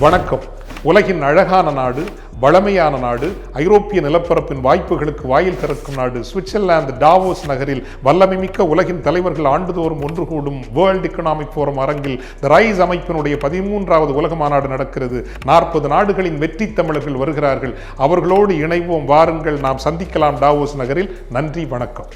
வணக்கம். உலகின் அழகான நாடு, வளமையான நாடு, ஐரோப்பிய நிலப்பரப்பின் வாய்ப்புகளுக்கு வாயில் திறக்கும் நாடு சுவிட்சர்லாந்து டாவோஸ் நகரில் வல்லமைமிக்க உலகின் தலைவர்கள் ஆண்டுதோறும் ஒன்று கூடும் வேர்ல்ட் எக்கனாமிக் ஃபோரம் அரங்கில் த ரைஸ் அமைப்பினுடைய 13வது உலக மாநாடு நடக்கிறது. 40 நாடுகளின் வெற்றி தமிழர்கள் வருகிறார்கள். அவர்களோடு இணைவோம், வாருங்கள், நாம் சந்திக்கலாம் டாவோஸ் நகரில். நன்றி, வணக்கம்.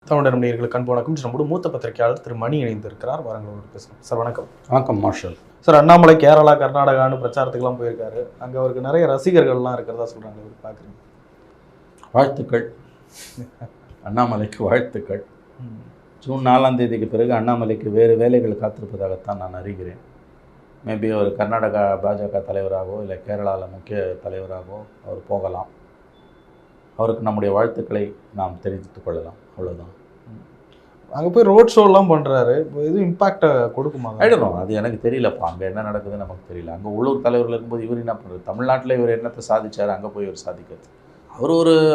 தமிழர் நேயர்களுக்கு அன்பு வணக்கம். நம்முடைய மூத்த பத்திரிகையாளர் திரு மணி இணைந்திருக்கிறார். வாரங்களோடு பேசலாம். சார் வணக்கம். வணக்கம் மார்ஷல். சார், அண்ணாமலை கேரளா கர்நாடகான்னு பிரச்சாரத்துக்குலாம் போயிருக்காரு. அங்கே அவருக்கு நிறைய ரசிகர்கள்லாம் இருக்கிறதா சொல்கிறாங்க. பார்க்குறீங்க? வாழ்த்துக்கள் அண்ணாமலைக்கு, வாழ்த்துக்கள். ஜூன் 4ஆம் தேதிக்கு பிறகு அண்ணாமலைக்கு வேறு வேலைகள் காத்திருப்பதாகத்தான் நான் அறிகிறேன். மேபி அவர் கர்நாடகா பாஜக தலைவராகவோ இல்லை கேரளாவில் முக்கிய தலைவராகவோ அவர் போகலாம். அவருக்கு நம்முடைய வாழ்த்துக்களை நாம் தெரிவித்துக் கொள்ளலாம், அவ்வளோதான். அங்கே போய் ரோட் ஷோலாம் பண்ணுறாரு. இப்போ எதுவும் இம்பாக்டை கொடுக்குமா? ஆயிடணும், அது எனக்கு தெரியலப்பா. அங்கே என்ன நடக்குதுன்னு நமக்கு தெரியல. அங்கே உள்ளூர் தலைவர்கள் இருக்கும்போது இவர் என்ன பண்ணுறது? தமிழ்நாட்டில் இவர் என்னத்தை சாதிச்சார், அங்கே போய் இவர் சாதிக்கிறது?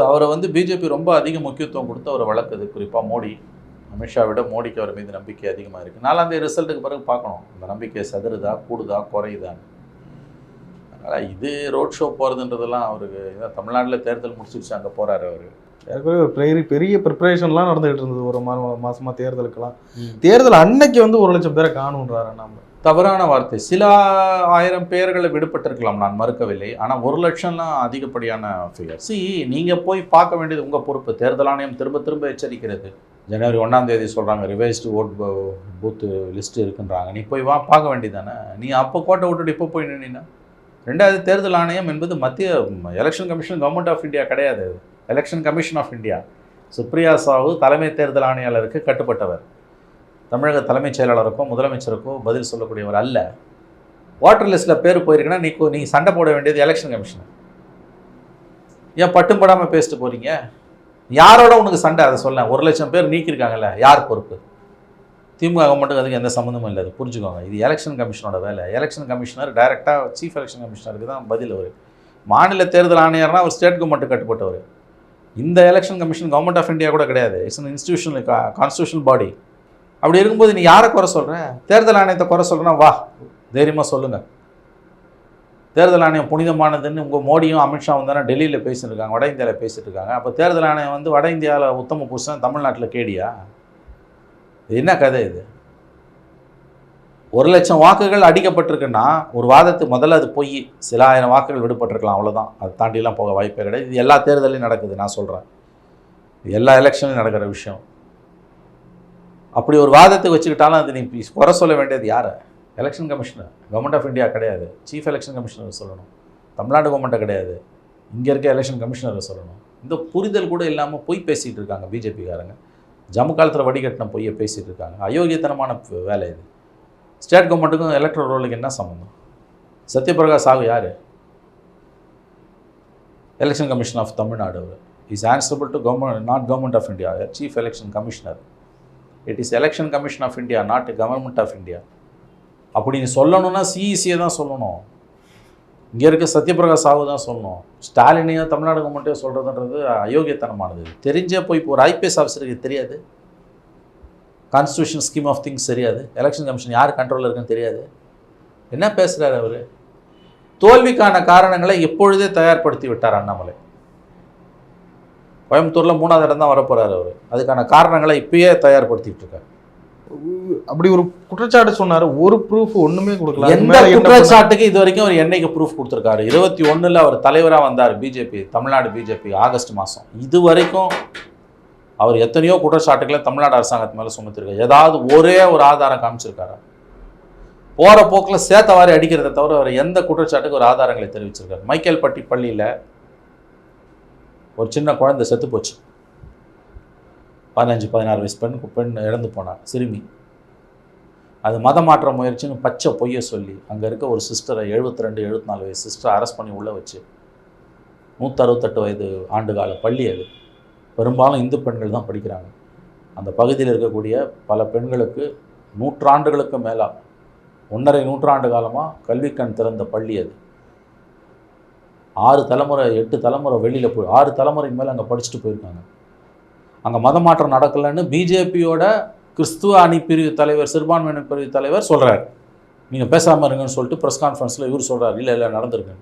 அவரை வந்து பிஜேபி ரொம்ப அதிக முக்கியத்துவம் கொடுத்து அவரை வளர்க்குது. குறிப்பாக மோடி, அமித்ஷா விட மோடிக்கு அவர் மீது நம்பிக்கை அதிகமாக இருக்குது. 4ஆம் தேதி ரிசல்ட்டுக்கு பிறகு பார்க்கணும் அந்த நம்பிக்கை சதுருதா, கூடுதா, குறையுதான்னு. அதனால் இது ரோட் ஷோ போகிறதுன்றதெல்லாம் அவருக்கு இதான். தமிழ்நாட்டில் தேர்தல் முடிச்சிருச்சு, அங்கே போகிறாரு அவர். ஏற்கனவே ஒரு பெரிய ப்ரிப்பரேஷன்லாம் நடந்துகிட்டு இருந்தது ஒரு மாதமாக தேர்தலுக்கெல்லாம். தேர்தல் அன்னைக்கு வந்து 1 லட்சம் பேரை காணுன்றாரு நம்ம. தவறான வார்த்தை. சில 1000 பேர்களை விடுபட்டிருக்கலாம், நான் மறுக்கவில்லை. ஆனால் 1 லட்சம்லாம் அதிகப்படியான ஃபிகர். நீங்கள் போய் பார்க்க வேண்டியது உங்கள் பொறுப்பு. தேர்தல் ஆணையம் திரும்ப திரும்ப எச்சரிக்கிறது. ஜனவரி 1ஆம் தேதி சொல்கிறாங்க ரிவைஸ்டு ஓட் பூத்து லிஸ்ட்டு இருக்குன்றாங்க. நீ போய் பார்க்க வேண்டியது தானே. நீ அப்போ கோட்டை விட்டுட்டு இப்போ போய் நின்னா. 2வது, தேர்தல் ஆணையம் என்பது மத்திய election commission, government of India கிடையாது. Election commission of India. Supriya Sahoo தலைமை தேர்தல் ஆணையாளருக்கு கட்டுப்பட்டவர். தமிழக தலைமைச் செயலாளருக்கோ முதலமைச்சருக்கோ பதில் சொல்லக்கூடியவர் அல்ல. வாட்டர் லிஸ்ட்டில் பேர் போயிருக்குன்னா நீ சண்டை போட வேண்டியது எலெக்ஷன் கமிஷன். ஏன் பட்டும் படாமல் பேசிட்டு போகிறீங்க? யாரோட உனக்கு சண்டை? அதை சொல்ல. 1 லட்சம் பேர் நீக்கியிருக்காங்கல்ல, யார் பொறுப்பு? திமுக கவர்மெண்ட்டுக்கு அதுக்கு எந்த சம்மந்தமும் இல்லை. அது புரிஞ்சுக்கோங்க. இது எலெக்ஷன் கமிஷனோட வேலை. எலெக்ஷன் கமிஷனர் டைரெக்டாக சீஃப் எலெக்ஷன் கமிஷனருக்கு தான் பதில். அவர் மாநில தேர்தல் ஆணையர்னா அவர் ஸ்டேட் கவர்மெண்ட்டுக்கு கட்டுப்பட்டவர். இந்த election commission government of India கூட கிடையாது. It's an institutional constitutional body. அப்படி இருக்கும்போது நீ யாரை குறை சொல்கிற? தேர்தல் ஆணையத்தை குறை சொல்கிறேன்னா வா, தைரியமாக சொல்லுங்கள். தேர்தல் ஆணையம் புனிதமானதுன்னு உங்கள் மோடியும் அமித்ஷாவும் தானே டெல்லியில் பேசிட்டு இருக்காங்க, வட இந்தியாவில் பேசிகிட்டு இருக்காங்க. அப்போ தேர்தல் ஆணையம் வந்து வட இந்தியாவில் உத்தம புருஷன், தமிழ்நாட்டில் கேடியா? இது என்ன கதை இது? 1 லட்சம் வாக்குகள் அடிக்கப்பட்டிருக்குன்னா ஒரு வாதத்துக்கு முதல்ல அது போய் சில 1000 வாக்குகள் விடுபட்டிருக்கலாம், அவ்வளோதான். அது தாண்டிலாம் போக வாய்ப்பே கிடையாது. இது எல்லா தேர்தலையும் நடக்குது. நான் சொல்கிறேன், இது எல்லா எலெக்ஷன்லையும் நடக்கிற விஷயம். அப்படி ஒரு வாதத்தை வச்சுக்கிட்டாலும் அது நீ குறை சொல்ல வேண்டியது யாரை? Election commissioner. Government of India கிடையாது. சீஃப் எலெக்ஷன் கமிஷனர் சொல்லணும். தமிழ்நாடு கவர்மெண்ட்டை கிடையாது, இங்கே இருக்க எலெக்ஷன் கமிஷனரை சொல்லணும். இந்த புரிதல் கூட இல்லாமல் பொய் பேசிகிட்டு இருக்காங்க பிஜேபிக்காரங்க. ஜம்மு காலத்தில் வடிகட்டின பொய்யை பேசிகிட்டு இருக்காங்க. அயோக்கியத்தனமான வேலை இது. ஸ்டேட் கவர்மெண்ட்டுக்கும் எலக்ட்ரல் ரோலுக்கு என்ன சம்மந்தம்? சத்யபிரகாஷ் சாகு யார்? Election commission of Tamil Nadu. அவர் is answerable to government, not government of India. Chief election commissioner. It is election commission of India, not government of India. அப்படின்னு சொல்லணும்னா சிஇசியை தான் சொல்லணும். இங்கே இருக்க சத்யபிரகாஷ் சாகு தான் சொல்லணும். ஸ்டாலினையோ தமிழ்நாடு கவர்மெண்ட்டையோ சொல்கிறதுன்றது அயோக்கியத்தனமானது. தெரிஞ்சே போய் இப்போ ஒரு ஐபிஎஸ் ஆஃபீஸருக்கு தெரியாது, கான்ஸ்டியூஷன் ஸ்கீம் ஆஃப் திங்ஸ் தெரியாது, எலெக்ஷன் கமிஷன் யார் கண்ட்ரோலில் இருக்குன்னு தெரியாது. என்ன பேசுகிறார் அவர்? தோல்விக்கான காரணங்களை எப்பொழுதே தயார்படுத்தி விட்டார் அண்ணாமலை. கோயம்புத்தூரில் 3வது இடம் தான் வரப்போகிறார் அவர். அதுக்கான காரணங்களை இப்பயே தயார்படுத்திட்டு இருக்கார். அப்படி ஒரு குற்றச்சாட்டு சொன்னார். ஒரு ப்ரூஃப் ஒன்றுமே கொடுக்கல. எந்த குற்றச்சாட்டுக்கு இது வரைக்கும் அவர் என்னைக்கு ப்ரூஃப் கொடுத்துருக்காரு? 21 அவர் தலைவராக வந்தார் பிஜேபி, தமிழ்நாடு பிஜேபி, ஆகஸ்ட் மாதம். இது வரைக்கும் அவர் எத்தனையோ குற்றச்சாட்டுகளை தமிழ்நாடு அரசாங்கத்து மேலே சுமத்திருக்காரு. ஏதாவது ஒரே ஒரு ஆதாரம் காமிச்சிருக்காரா? போகிற போக்கில் சேத்தவாரி அடிக்கிறத தவிர அவர் எந்த குற்றச்சாட்டுக்கு ஒரு ஆதாரங்களை தெரிவிச்சிருக்காரு? மைக்கேல்பட்டி பள்ளியில் ஒரு சின்ன குழந்தை செத்து போச்சு. 15-16 வயசு பெண் இறந்து போனார், சிறுமி. அது மத மாற்ற முயற்சின்னு பச்சை பொய்யை சொல்லி அங்கே இருக்க ஒரு சிஸ்டரை, 72-74 வயசு சிஸ்டரை அரெஸ்ட் பண்ணி உள்ளே வச்சு 168 வயது ஆண்டுகால பள்ளி. அது பெரும்பாலும் இந்து பெண்கள் தான் படிக்கிறாங்க. அந்த பகுதியில் இருக்கக்கூடிய பல பெண்களுக்கு நூற்றாண்டுகளுக்கு மேலா 1.5 நூற்றாண்டு காலமாக கல்விக்கண் திறந்த பள்ளி அது. 6 தலைமுறை 8 தலைமுறை வெளியில் போய் 6 தலைமுறைக்கு மேலே அங்கே படிச்சுட்டு போயிருக்காங்க. அங்கே மதமாற்றம் நடக்கலைன்னு பிஜேபியோட கிறிஸ்துவ அணி பிரிவு தலைவர், சிறுபான்மையினர் பிரிவு தலைவர் சொல்கிறார். நீங்கள் பேசாமல் இருங்கன்னு சொல்லிட்டு ப்ரெஸ் கான்ஃபரன்ஸில் இவர் சொல்கிறார், இல்லை நடந்திருக்கு.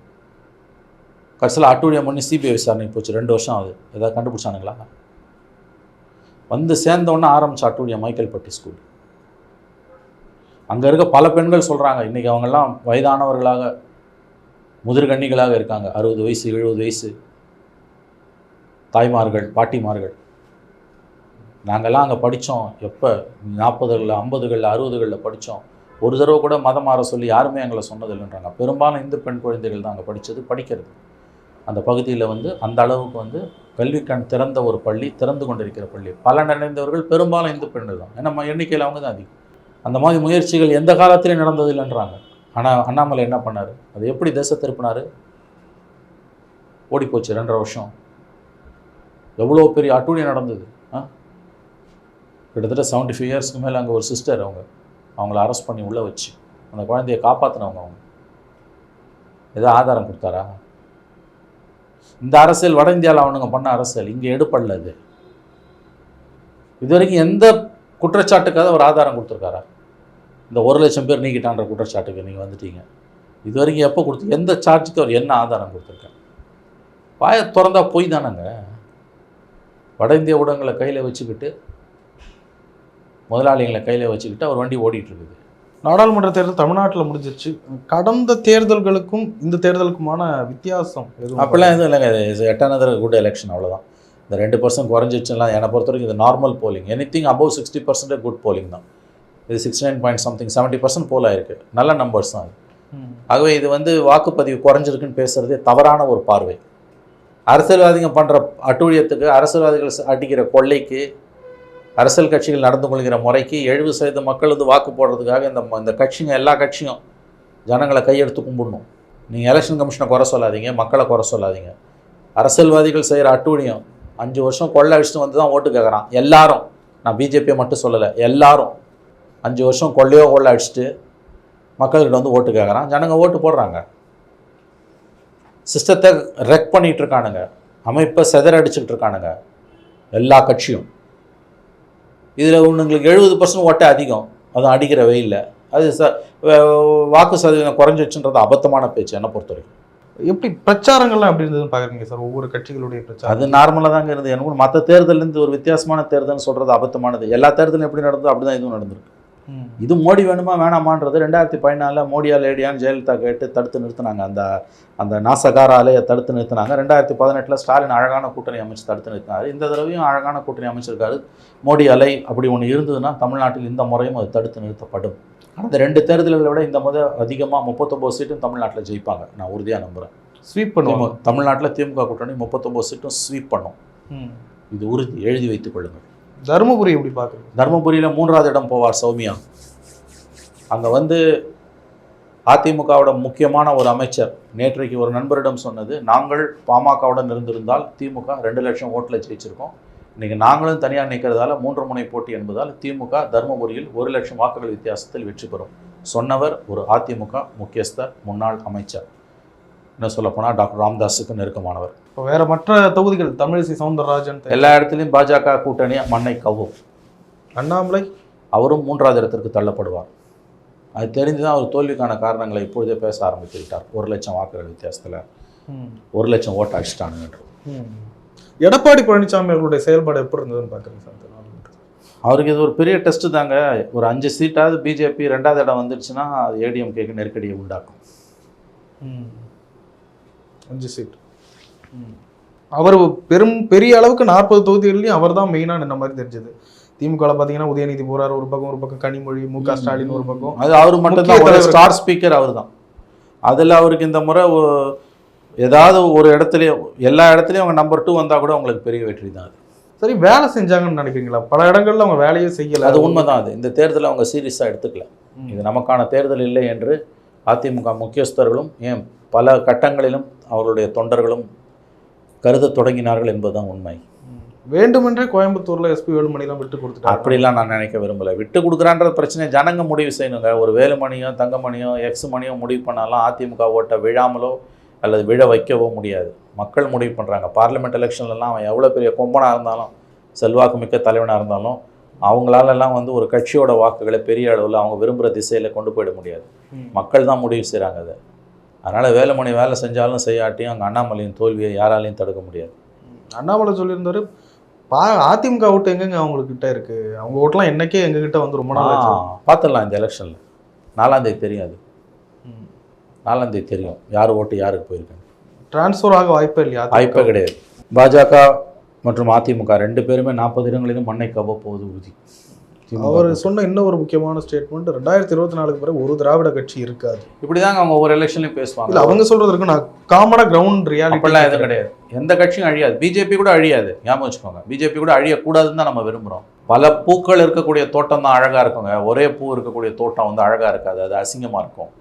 கடைசியில் அட்டூழியம் பண்ணி சிபிஐ விசாரணைக்கு போச்சு. 2 வருஷம் ஆகுது. ஏதாவது கண்டுபிடிச்சானுங்களா? வந்து சேர்ந்தோன்னே ஆரம்பிச்ச அட்டூழியம் மைக்கேல்பட்டி ஸ்கூல். அங்கே இருக்க பல பெண்கள் சொல்கிறாங்க, இன்றைக்கி அவங்கெல்லாம் வயதானவர்களாக முதிர்கண்ணிகளாக இருக்காங்க. 60 வயசு 70 வயசு தாய்மார்கள், பாட்டிமார்கள். நாங்கள்லாம் அங்கே படித்தோம். எப்போ 40களில் 50களில் 60களில் படித்தோம். ஒரு தடவை கூட மதம் மாற சொல்லி யாருமே எங்களை சொன்னதில்லைன்றாங்க. பெரும்பாலும் இந்து பெண் குழந்தைகள் தான் அங்கே படிக்கிறது. அந்த பகுதியில் வந்து அந்த அளவுக்கு வந்து கல்விக்கண் திறந்த ஒரு பள்ளி, திறந்து கொண்டிருக்கிற பள்ளி. பல நிறைந்தவர்கள் பெரும்பாலும் இந்து பெண்கள் தான். ஏன்னா எண்ணிக்கையில் அவங்க தான் அதிகம். அந்த மாதிரி முயற்சிகள் எந்த காலத்திலையும் நடந்ததில்லைன்றாங்க. ஆனால் அண்ணாமலை என்ன பண்ணார்? அது எப்படி திசை திருப்பினார்? ஓடிப்போச்சு 2.5 வருஷம். எவ்வளோ பெரிய அட்டூழியம் நடந்தது. கிட்டத்தட்ட 75 இயர்ஸ்க்கு மேலே அங்கே ஒரு சிஸ்டர், அவங்கள அரெஸ்ட் பண்ணி உள்ளே வச்சு அந்த குழந்தையை காப்பாற்றினவங்க. அவங்க ஏதோ ஆதாரம் கொடுத்தாரா? இந்த அரசியல் வட இந்தியாவில் அவனுங்க பண்ண அரசியல் இங்கே எடுப்படல. இது வரைக்கும் எந்த குற்றச்சாட்டுக்காக ஒரு ஆதாரம் கொடுத்துருக்காரா? இந்த 1 லட்சம் பேர் நீக்கிட்டான்ற குற்றச்சாட்டுக்கு நீங்கள் வந்துட்டீங்க. இது வரைக்கும் எப்போ கொடுத்து எந்த சார்ஜுக்கு அவர் என்ன ஆதாரம் கொடுத்துருக்காரு? வாயை திறந்தா போய் தானேங்க. வட இந்திய ஊடகங்களை கையில் வச்சுக்கிட்டு, முதலாளிகளை கையில் வச்சுக்கிட்டு அவர் வண்டி ஓடிட்டுருக்குது. நாடாளுமன்ற தேர்தல் தமிழ்நாட்டில் முடிஞ்சிருச்சு. கடந்த தேர்தல்களுக்கும் இந்த தேர்தலுக்குமான வித்தியாசம் அப்படிலாம் எதுவும் இல்லைங்க. இது 8th குட் எலெக்ஷன், அவ்வளோதான். இந்த 2% குறைஞ்சிச்சுலாம் என்னை பொறுத்த வரைக்கும் இது normal polling. Anything above 60% good polling தான். இது 69 70% போல் ஆயிருக்கு. நல்ல நம்பர்ஸ் தான் அது. ஆகவே இது வந்து வாக்குப்பதிவு குறைஞ்சிருக்குன்னு பேசுகிறதே தவறான ஒரு பார்வை. அரசியல்வாதிகள் பண்ணுற அட்டூழியத்துக்கு, அரசியல்வாதிகள் அடிக்கிற கொள்ளைக்கு, அரசியல் கட்சிகள் நடந்து கொள்கிற முறைக்கு 70% மக்கள் வந்து வாக்கு போடுறதுக்காக இந்த கட்சிங்க, எல்லா கட்சியும் ஜனங்களை கையெடுத்து கும்பிடணும். நீங்கள் எலெக்ஷன் கமிஷனை குறை சொல்லாதீங்க, மக்களை குறை சொல்லாதீங்க. அரசியல்வாதிகள் செய்கிற அட்டூழியம் 5 வருஷம் கொள்ளை அடிச்சுட்டு வந்து தான் ஓட்டு கேட்குறான் எல்லாரும். நான் பிஜேபியை மட்டும் சொல்லலை, எல்லாரும் 5 வருஷம் கொள்ளையோ கொள்ளை அடிச்சுட்டு மக்கள்கிட்ட வந்து ஓட்டு கேட்குறான். ஜனங்க ஓட்டு போடுறாங்க. சிஸ்டத்தை ரெக் பண்ணிகிட்டு இருக்கானுங்க, அமைப்பை செதறடிச்சுக்கிட்டு இருக்கானுங்க எல்லா கட்சியும். இதில் உங்களுக்கு 70% ஓட்டை அதிகம், அதுவும் அடிக்கிற வெயிலில். அது வாக்கு சதவீதம் குறைஞ்சிச்சுன்றது அபத்தமான பேச்சு என்னை பொறுத்த வரைக்கும். எப்படி பிரச்சாரங்கள்லாம் எப்படி இருந்ததுன்னு பார்க்குறீங்க சார்? ஒவ்வொரு கட்சிகளுடைய பிரச்சாரம் அது நார்மலாக தாங்க இருந்தது. எனக்கு மற்ற தேர்தலேருந்து ஒரு வித்தியாசமான தேர்தல்னு சொல்கிறது அபத்தமானது. எல்லா தேர்தலும் எப்படி நடந்ததோ அப்படி தான் இதுவும் நடந்திருக்கு. இது மோடி வேணுமா வேணாமான்றது 2014 மோடியா லேடியான்னு ஜெயலலிதா கேட்டு தடுத்து நிறுத்தினாங்க. அந்த நாசகார அலையை தடுத்து நிறுத்தினாங்க. 2018 ஸ்டாலின் அழகான கூட்டணி அமைச்சு தடுத்து நிறுத்தினார். இந்த தடவையும் அழகான கூட்டணி அமைச்சிருக்காரு. மோடி அலை அப்படி ஒன்று இருந்ததுன்னா தமிழ்நாட்டில் இந்த முறையும் அது தடுத்து நிறுத்தப்படும். ஆனால் இந்த 2 தேர்தல்களை விட இந்த முறை அதிகமாக 39 சீட்டும் தமிழ்நாட்டில் ஜெயிப்பாங்க, நான் உறுதியாக நம்புகிறேன். ஸ்வீப் பண்ணுவோம். தமிழ்நாட்டில் திமுக கூட்டணி 39 சீட்டும் ஸ்வீப் பண்ணும். இது உறுதி, எழுதி வைத்துக் கொள்ளுங்கள். தருமபுரி எப்படி பார்க்குறீங்க? தருமபுரியில் 3வது இடம் போவார் சௌமியா. அங்கே வந்து அதிமுகவோட முக்கியமான ஒரு அமைச்சர் நேற்றைக்கு ஒரு நண்பரிடம் சொன்னது, நாங்கள் பாமகவுடன் இருந்திருந்தால் திமுக 2 லட்சம் ஓட்டில் ஜெயிச்சிருக்கோம். இன்றைக்கி நாங்களும் தனியாக நிற்கிறதால 3 முனை போட்டி என்பதால் திமுக தருமபுரியில் 1 லட்சம் வாக்குகள் வித்தியாசத்தில் வெற்றி பெறும் சொன்னவர் ஒரு அதிமுக முக்கியஸ்தர், முன்னாள் அமைச்சர். என்ன சொல்லப்போனால் டாக்டர் ராமதாஸுக்கு நெருக்கமானவர். இப்போ வேறு மற்ற தொகுதிகள் தமிழிசை சவுந்தரராஜன் எல்லா இடத்துலையும் பாஜக கூட்டணி மண்ணை கவும். அண்ணாமலை அவரும் 3வது இடத்திற்கு தள்ளப்படுவார். அது தெரிந்து தான் அவர் தோல்விக்கான காரணங்களை இப்பொழுதே பேச ஆரம்பித்து விட்டார். 1 லட்சம் வாக்குகள் வித்தியாசத்தில் 1 லட்சம் ஓட்டு அடிச்சிட்டானுங்க. எடப்பாடி பழனிசாமி அவர்களுடைய செயல்பாடு எப்படி இருந்ததுன்னு பார்க்குறீங்க சார்? அவருக்கு இது ஒரு பெரிய டெஸ்ட்டு தாங்க. ஒரு 5 சீட்டாவது பிஜேபி 2வது இடம் வந்துடுச்சுன்னா அது ஏடிஎம்கேக்கு நெருக்கடியை உண்டாக்கும். 5 சீட். அவர் பெரிய அளவுக்கு 40 தொகுதிகள்லையும் அவர் தான் மெயினாக நின்ன மாதிரி தெரிஞ்சது. திமுகவில் பார்த்தீங்கன்னா உதயநிதி போறார் ஒரு பக்கம் கனிமொழி, மு.க. ஸ்டாலின் ஒரு பக்கம். அது அவர் மட்டும்தான் ஸ்டார் ஸ்பீக்கர், அவர் தான். அதில் அவருக்கு இந்த முறை ஏதாவது ஒரு இடத்துலையும், எல்லா இடத்துலையும் அவங்க நம்பர் 2 வந்தால் கூட அவங்களுக்கு பெரிய வெற்றி தான். அது சரி, வேலை செஞ்சாங்கன்னு நினைக்கிறீங்களா? பல இடங்கள்ல அவங்க வேலையே செய்யலை. அது உண்மைதான். அது இந்த தேர்தலை அவங்க சீரியஸாக எடுத்துக்கல. இது நமக்கான தேர்தல் இல்லை என்று அதிமுக முக்கியஸ்தர்களும் ஏன் பல கட்டங்களிலும் அவர்களுடைய தொண்டர்களும் கருத தொடங்கினார்கள் என்பதுதான் உண்மை. வேண்டுமென்றே கோயம்புத்தூர்ல எஸ்பி வேலுமணிலாம் விட்டு கொடுத்துட்டாங்க. அப்படிலாம் நான் நினைக்க விரும்பலை. விட்டு கொடுக்குறான்ற பிரச்சனை ஜனங்க முடிவு செய்யணுங்க. ஒரு வேலுமணியோ தங்கமணியோ எக்ஸ் மணியோ முடிவு பண்ணாலும் அதிமுக ஓட்டை விழாமலோ அல்லது விழ வைக்கவோ முடியாது. மக்கள் முடிவு பண்ணுறாங்க. பார்லிமெண்ட் எலெக்ஷன்லலாம் அவன் எவ்வளோ பெரிய கொம்பனாக இருந்தாலும் செல்வாக்கு மிக்க தலைவனாக இருந்தாலும் அவங்களாலெல்லாம் வந்து ஒரு கட்சியோட வாக்குகளை பெரிய அளவில் அவங்க விரும்புகிற திசையில் கொண்டு போயிட முடியாது. மக்கள் தான் முடிவு செய்கிறாங்க அதை. அதனால் வேலுமணி வேலை செஞ்சாலும் செய்யாட்டியும் அங்கே அண்ணாமலையின் தோல்வியை யாராலையும் தடுக்க முடியாது. அண்ணாமலை சொல்லியிருந்தாரு, அதிமுக ஓட்டு எங்கெங்க அவங்களுக்கு கிட்ட இருக்கு, அவங்க ஓட்டெல்லாம் என்னைக்கே எங்ககிட்ட வந்து ரொம்ப நாள் பார்த்துடலாம். இந்த எலெக்ஷனில் 4ஆம் தேதி தெரியும். அது 4ஆம் தேதி தெரியும் யார் ஓட்டு யாருக்கு போயிருக்காங்க. டிரான்ஸ்ஃபர் ஆக வாய்ப்பே இல்லையா? வாய்ப்பே கிடையாது. பாஜக மற்றும் அதிமுக 2 பேருமே 40 இடங்களிலும் மண்ணை கவ போவது உறுதி. அவர் சொன்ன இன்னும் ஒரு முக்கியமான ஸ்டேட்மெண்ட், 2024 பிறகு ஒரு திராவிட கட்சி இருக்காது. இப்படிதாங்க அவங்க ஒவ்வொரு எலெக்ஷன்லையும் பேசுவாங்க. இல்லை, அவங்க சொல்றது இருக்கு, நான் காமனா கிரவுண்ட் ரியாலிட்டிலாம் எதுவும் கிடையாது. எந்த கட்சியும் அழியாது. பிஜேபி கூட அழியாது, ஞாபகம் வச்சுக்கோங்க. பிஜேபி கூட அழியக்கூடாதுன்னு தான் நம்ம விரும்புகிறோம். பல பூக்கள் இருக்கக்கூடிய தோட்டம் தான் அழகாக இருக்குங்க. ஒரே பூ இருக்கக்கூடிய தோட்டம் வந்து அழகாக இருக்காது, அது அசிங்கமாக இருக்கும்.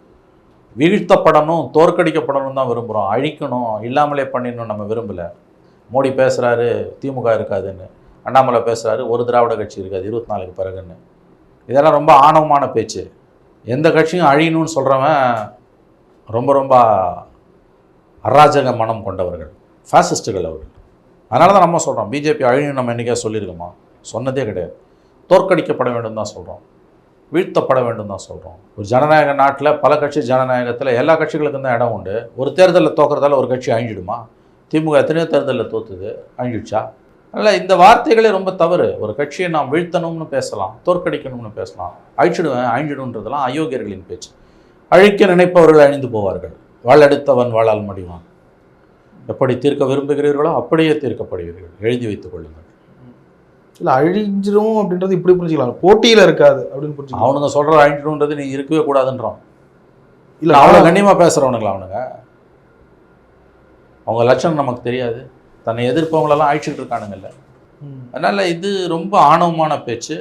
வீழ்த்தப்படணும், தோற்கடிக்கப்படணும் தான் விரும்புகிறோம். அழிக்கணும், இல்லாமலே பண்ணிடணும் நம்ம விரும்பலை. மோடி பேசுகிறாரு திமுக இருக்காதுன்னு, அண்ணாமலை பேசுகிறாரு ஒரு திராவிட கட்சி இருக்காது 24க்கு பிறகுன்னு. இதெல்லாம் ரொம்ப ஆணவமான பேச்சு. எந்த கட்சியும் அழியணும்னு சொல்கிறவன் ரொம்ப ரொம்ப அராஜக மனம் கொண்டவர்கள், ஃபாசிஸ்ட்டுகள் அவர்கள். அதனால தான் நம்ம சொல்கிறோம் பிஜேபி அழியும். நம்ம என்றைக்கா சொல்லியிருக்கோமா? சொன்னதே கிடையாது. தோற்கடிக்கப்பட வேண்டும் தான் சொல்கிறோம், வீழ்த்தப்பட வேண்டும் தான் சொல்கிறோம். ஒரு ஜனநாயக நாட்டில் பல கட்சி ஜனநாயகத்தில் எல்லா கட்சிகளுக்கும் தான் இடம் உண்டு. ஒரு தேர்தலில் தோக்கிறதால ஒரு கட்சி அழிஞ்சிடுமா? திமுக எத்தனையோ தேர்தலில் தோற்றுது, அழிஞ்சிடுச்சா? அதனால் இந்த வார்த்தைகளே ரொம்ப தவறு. ஒரு கட்சியை நாம் வீழ்த்தணும்னு பேசலாம், தோற்கடிக்கணும்னு பேசலாம். அழிஞ்சிடுன்றதெல்லாம் அயோக்கியர்களின் பேச்சு. அழிக்க நினைப்பவர்கள் அழிந்து போவார்கள். வாழெடுத்தவன் வாழால் மடிவான். எப்படி தீர்க்க விரும்புகிறீர்களோ அப்படியே தீர்க்கப்படுவீர்கள். எழுதி வைத்துக் கொள்ளுங்கள். இல்லை, அழிஞ்சிடும் அப்படின்றது இப்படி புரிஞ்சுக்கலாம், போட்டியில் இருக்காது அப்படின்னு புரிஞ்சுக்கலாம். அவனுங்க சொல்கிற அழிஞ்சிடும்ன்றது நீ இருக்கவே கூடாதுன்றான். இல்லை, அவ்வளோ கண்ணியமாக பேசுகிறவனுங்களா அவனுங்க? அவங்க லட்சணம் நமக்கு தெரியாது. தன்னை எதிர்ப்பவங்களெல்லாம் அழிச்சிட்டு இருக்கானுங்கல்ல. அதனால் இது ரொம்ப ஆணவமான பேச்சு.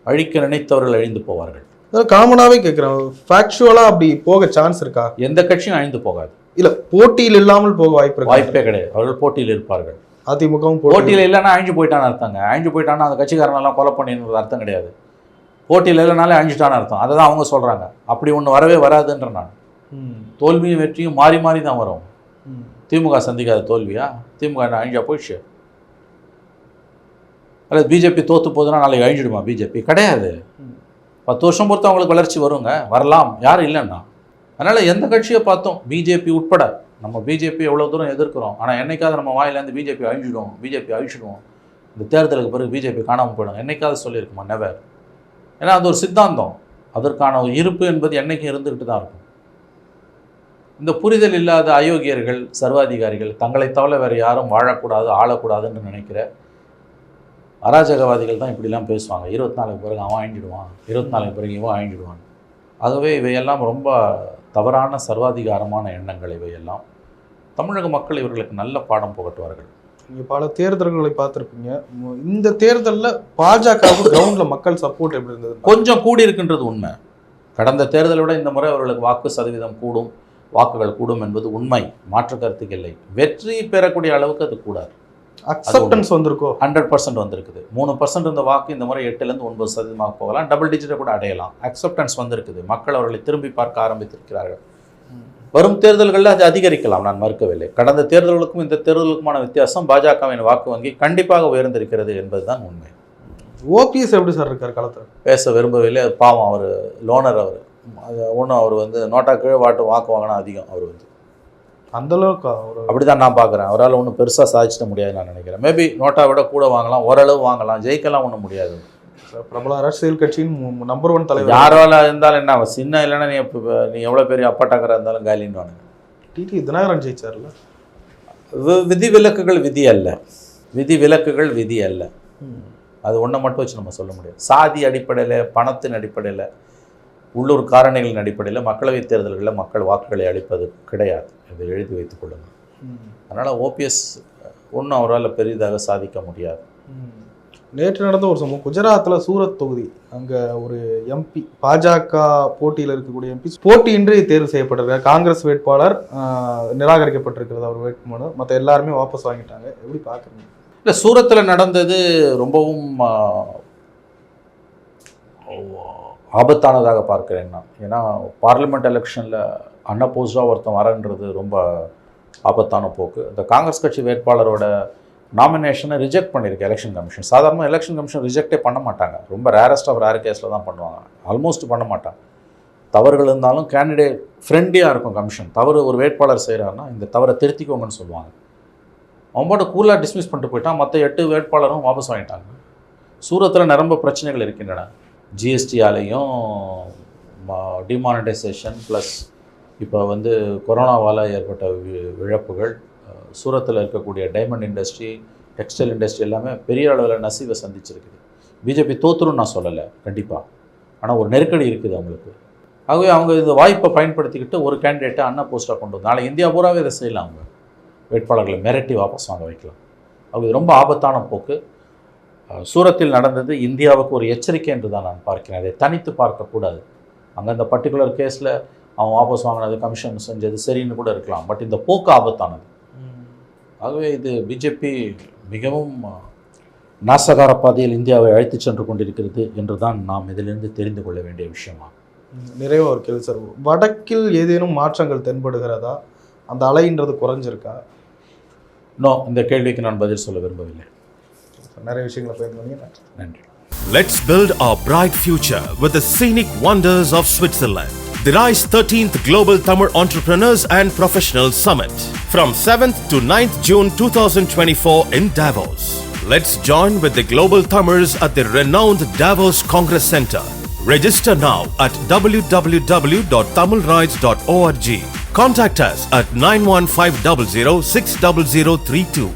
அழிக்க நினைத்தவர்கள் அழிந்து போவார்கள். காமனாகவே கேட்குறேன், ஃபேக்சுவலாக அப்படி போக சான்ஸ் இருக்கா? எந்த கட்சியும் அழிந்து போகாது. இல்லை, போட்டியில் இல்லாமல் போக வாய்ப்பே கிடையாது. அவர்கள் போட்டியில் இருப்பார்கள். அதிமுகவும் போட்டியில் இல்லைன்னா அழிஞ்சு போயிட்டான்னு அர்த்தங்க. அழிஞ்சு போயிட்டான்னா அந்த கட்சிக்காரனெல்லாம் கொலை பண்ணின்னு அர்த்தம் கிடையாது. போட்டியில் இல்லைனாலே அழிஞ்சிட்டான்னு அர்த்தம். அதை தான் அவங்க சொல்கிறாங்க. அப்படி ஒன்று வரவே வராதுன்ற நான். தோல்வியும் வெற்றியும் மாறி மாறி தான் வரும். திமுக சந்திக்காத தோல்வியா? திமுக என்ன அழிஞ்சா போயிடுச்சு? அல்லது பிஜேபி தோற்று போதுன்னா நாளைக்கு அழிஞ்சிடுமா பிஜேபி? கிடையாது. 10 வருஷம் பொறுத்து அவங்களுக்கு வளர்ச்சி வருங்க, வரலாம், யாரும் இல்லைன்னா. அதனால் எந்த கட்சியை பார்த்தோம், பிஜேபி உட்பட, நம்ம பிஜேபி எவ்வளோ தூரம் எதிர்க்கிறோம். ஆனால் என்னைக்காவது நம்ம வாயிலேருந்து பிஜேபி அழிச்சிடுவோம், இந்த தேர்தலுக்கு பிறகு பிஜேபி காணாமல் போயிடும் என்னைக்காவது சொல்லியிருக்குமா? நெவர். ஏன்னா அது ஒரு சித்தாந்தம். அதற்கான ஒரு இருப்பு என்பது என்றைக்கும் இருந்துக்கிட்டு தான் இருக்கும். இந்த புரிதல் இல்லாத அயோக்கியர்கள், சர்வாதிகாரிகள், தங்களை தவிர வேறு யாரும் வாழக்கூடாது, ஆளக்கூடாதுன்னு நினைக்கிற அராஜகவாதிகள் தான் இப்படிலாம் பேசுவாங்க. 24க்கு பிறகு அவன் அழிஞ்சிடுவான், 24க்கு பிறகு இவன் அழிஞ்சிடுவான். ஆகவே இவையெல்லாம் ரொம்ப தவறான சர்வாதிகாரமான எண்ணங்கள். இவையெல்லாம் தமிழக மக்கள் இவர்களுக்கு நல்ல பாடம் புகட்டுவார்கள். நீங்கள் பல தேர்தல்களை பார்த்துருப்பீங்க. இந்த தேர்தலில் பாஜகவுக்கு கிரவுண்டில் மக்கள் சப்போர்ட் எப்படி இருந்தது? கொஞ்சம் கூடி இருக்குன்றது உண்மை. கடந்த தேர்தலை விட இந்த முறை அவர்களுக்கு வாக்கு சதவீதம் கூடும், வாக்குகள் கூடும் என்பது உண்மை, மாற்று கருத்துக்கு இல்லை. வெற்றி பெறக்கூடிய அளவுக்கு அது கூடாது. அக்செப்டன்ஸ் வந்திருக்கோ? 100% வந்திருக்குது. 3% இருந்த வாக்கு இந்த முறை 8லேருந்து 9% போகலாம், டபுள் டிஜிட்டை கூட அடையலாம். அக்செப்டன்ஸ் வந்திருக்குது. மக்கள் அவர்களை திரும்பி பார்க்க ஆரம்பித்திருக்கிறார்கள். வரும் தேர்தல்களில் அது அதிகரிக்கலாம், நான் மறுக்கவில்லை. கடந்த தேர்தல்களுக்கும் இந்த தேர்தலுக்குமான வித்தியாசம் பாஜகவின் வாக்கு வங்கி கண்டிப்பாக உயர்ந்திருக்கிறது என்பதுதான் உண்மை. ஓபிஎஸ் எப்படி சார் இருக்கார் காலத்தில்? பேச விரும்பவில்லை. அது பாவம், அவர் லோனர். அவர் அது ஒன்றும் அவர் வந்து நோட்டா கீழே வாக்கு வாங்கினா அதிகம். அவர் வந்து அந்தளவுக்கு அப்படி தான் நான் பார்க்குறேன். அவரால் ஒன்றும் பெருசாக சாதிச்சிட முடியாதுன்னு நான் நினைக்கிறேன். மேபி நோட்டா விட கூட வாங்கலாம், ஓரளவு வாங்கலாம், ஜெயிக்கலாம், ஒன்றும் முடியாது. பிரபல அரசியல் கட்சியின் நம்பர் 1 தலைவர் யாரால இருந்தாலும் என்ன, அவன் சின்ன இல்லைன்னா நீ எவ்வளோ பெரிய அப்பாட்டாக்கராக இருந்தாலும் காலின்னு வாங்க. டிடி தினகரன் ஜெயிச்சார்ல. விதி விலக்குகள் விதி அல்ல, விதி விலக்குகள் விதி அல்ல. அது ஒன்றை மட்டும் வச்சு நம்ம சொல்ல முடியாது. சாதி அடிப்படையில், பணத்தின் அடிப்படையில், உள்ளூர் காரணிகளின் அடிப்படையில் மக்களவைத் தேர்தல்களில் மக்கள் வாக்குகளை அளிப்பது கிடையாது. இதை எழுதி வைத்துக் கொள்ளுங்கள். அதனால் ஓபிஎஸ் ஒன்றும் அவரால் பெரிதாக சாதிக்க முடியாது. நேற்று நடந்த ஒரு சம்பவம், குஜராத்தில் சூரத் தொகுதி, அங்கே ஒரு எம்பி, பாஜக போட்டியில் இருக்கக்கூடிய எம்பி போட்டியின்றி தேர்வு செய்யப்பட்டிருக்கார். காங்கிரஸ் வேட்பாளர் நிராகரிக்கப்பட்டிருக்கிறது அவர் வேட்புமனு. மற்ற எல்லாருமே வாபஸ் வாங்கிட்டாங்க. எப்படி பார்க்குறீங்க? இல்லை, சூரத்தில் நடந்தது ரொம்பவும் ஆபத்தானதாக பார்க்கிறேன் நான். ஏன்னா பார்லிமெண்ட் எலெக்ஷனில் அன்அப்போஸ்டாக ஒருத்தன் வரன்றது ரொம்ப ஆபத்தான போக்கு. இந்த காங்கிரஸ் கட்சி வேட்பாளரோட நாமினேஷனை ரிஜெக்ட் பண்ணியிருக்கு எலெக்ஷன் கமிஷன். சாதாரணமாக எலெக்ஷன் கமிஷன் ரிஜெக்டே பண்ண மாட்டாங்க, ரொம்ப ரேரஸ்ட் ஆஃப் ரேர் கேஸில் தான் பண்ணுவாங்க, ஆல்மோஸ்ட் பண்ண மாட்டாங்க. தவறுகள் இருந்தாலும் கேண்டிடேட் ஃப்ரெண்ட்லியாக இருக்கும் கமிஷன். தவறு ஒரு வேட்பாளர் செய்கிறாருன்னா இந்த தவறை திருத்திக்கோங்கன்னு சொல்லுவாங்க. அவன் பாட்டு கூலாக டிஸ்மிஸ் பண்ணிட்டு போயிட்டான். மற்ற 8 வேட்பாளரும் வாபஸ் வாங்கிட்டாங்க. சூரத்தில் நிரம்ப பிரச்சனைகள் இருக்கின்றன. ஜிஎஸ்டியாலேயும் டிமானிட்டைசேஷன் ப்ளஸ் இப்போ வந்து கொரோனாவால் ஏற்பட்ட இழப்புகள், சூரத்தில் இருக்கக்கூடிய டைமண்ட் இண்டஸ்ட்ரி, டெக்ஸ்டைல் இண்டஸ்ட்ரி எல்லாமே பெரிய அளவில் நசிவை சந்திச்சிருக்குது. பிஜேபி தோற்றுரும் நான் சொல்லலை கண்டிப்பாக, ஆனால் ஒரு நெருக்கடி இருக்குது அவங்களுக்கு. ஆகவே அவங்க இந்த வாய்ப்பை பயன்படுத்திக்கிட்டு ஒரு கேண்டிடேட்டை அன்அப்போஸ்டாக கொண்டு வந்து நாளை இந்தியா பூராவே இதை செய்யலாம். அவங்க வேட்பாளர்களை மிரட்டி வாபஸ் வாங்க வைக்கலாம். அவங்க ரொம்ப ஆபத்தான போக்கு. சூரத்தில் நடந்தது இந்தியாவுக்கு ஒரு எச்சரிக்கை என்று தான் நான் பார்க்கிறேன். அதை தனித்து பார்க்கக்கூடாது. அங்கே அந்த பர்டிகுலர் கேஸில் அவன் வாபஸ் வாங்கினது, கமிஷன் செஞ்சது சரின்னு கூட இருக்கலாம். பட் இந்த போக்கு ஆபத்தானது. ஆகவே இது பிஜேபி மிகவும் நாசகார பாதையில் இந்தியாவை அழைத்து சென்று கொண்டிருக்கிறது என்று தான் நாம் இதிலிருந்து தெரிந்து கொள்ள வேண்டிய விஷயமா. நிறைய ஒரு கேள்வி சார், வடக்கில் ஏதேனும் மாற்றங்கள் தென்படுகிறதா? அந்த அலைன்றது குறைஞ்சிருக்கா? இந்த கேள்விக்கு நான் பதில் சொல்ல விரும்பவில்லை. நிறைய விஷயங்களை பேசுனீங்க, நன்றி. Let's build our bright future with the scenic wonders of Switzerland. The RISE 13th Global Tamil Entrepreneurs and Professionals Summit from 7th to 9th June 2024 in Davos. Let's join with the global Tamils at the renowned Davos Congress Center. Register now at www.tamilrise.org. Contact us at 91500 60032.